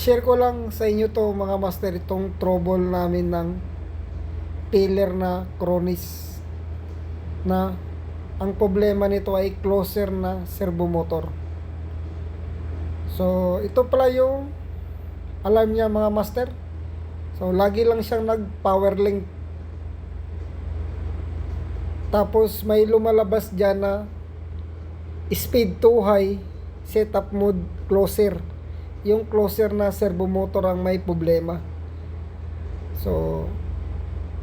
Share ko lang sa inyo to mga master, itong trouble namin ng pillar na Kronis, na ang problema nito ay closer na servo motor. So ito pala yung alarm niya mga master. So lagi lang siyang nag power link, tapos may lumalabas dyan na speed too high, setup mode closer. Yung closer na servo motor ang may problema. So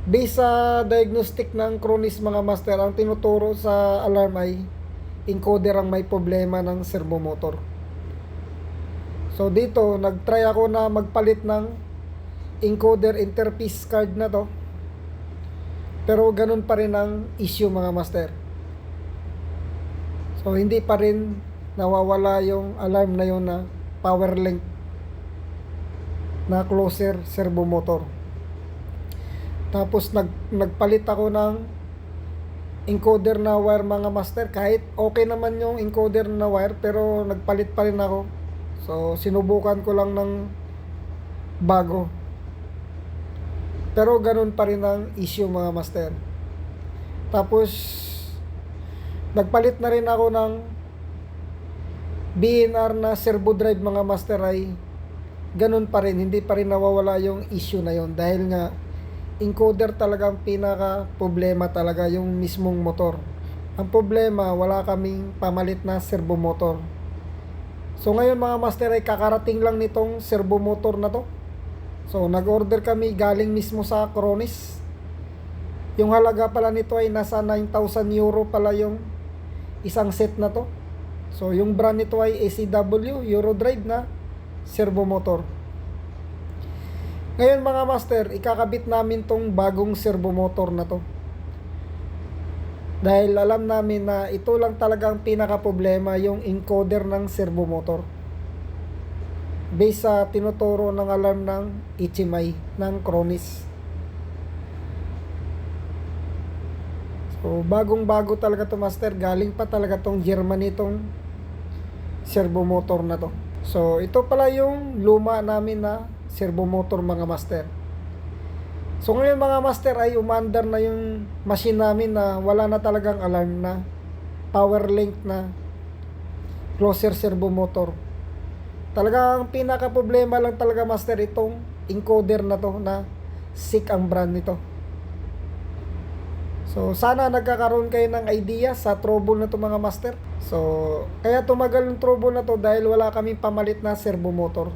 based sa diagnostic ng Kronis mga master, ang tinuturo sa alarm ay encoder ang may problema ng servo motor. So dito nagtry ako na magpalit ng encoder interface card na to, pero ganun pa rin ang issue mga master. So hindi pa rin nawawala yung alarm na yun na power link na closer servo motor. Tapos nagpalit ako ng encoder na wire mga master. Kahit okay naman yung encoder na wire, pero nagpalit pa rin ako. So sinubukan ko lang ng bago, pero ganun pa rin ang issue mga master. Tapos nagpalit na rin ako ng BNR na servo drive mga master, ay ganun pa rin, hindi pa rin nawawala yung issue na yon, dahil nga encoder talaga ang pinaka problema talaga, yung mismong motor. Ang problema, wala kaming pamalit na servo motor. So ngayon mga master ay kakarating lang nitong servo motor na to. So nag-order kami galing mismo sa Kronis. Yung halaga pala nito ay nasa 9,000 euro pala yung isang set na to. So yung brand nito ay ACW Eurodrive na servo motor. Ngayon mga master, ikakabit namin tong bagong servo motor na to, dahil alam namin na ito lang talaga ang pinaka problema, yung encoder ng servo motor, based sa tinuturo ng alarm ng HMI ng Kronis. So bagong bago talaga to master, galing pa talaga tong Germany tong servo motor na to. So ito pala yung luma namin na servo motor mga master. So ngayon mga master ay umandar na yung machine namin, na wala na talagang alarm, na power link na closer servo motor. Talagang pinaka problema lang talaga master itong encoder na to, na SICK ang brand nito. So sana nagkakaroon kayo ng idea sa trouble na to mga master. So kaya tumagal yung trouble na to dahil wala kaming pamalit na servo motor.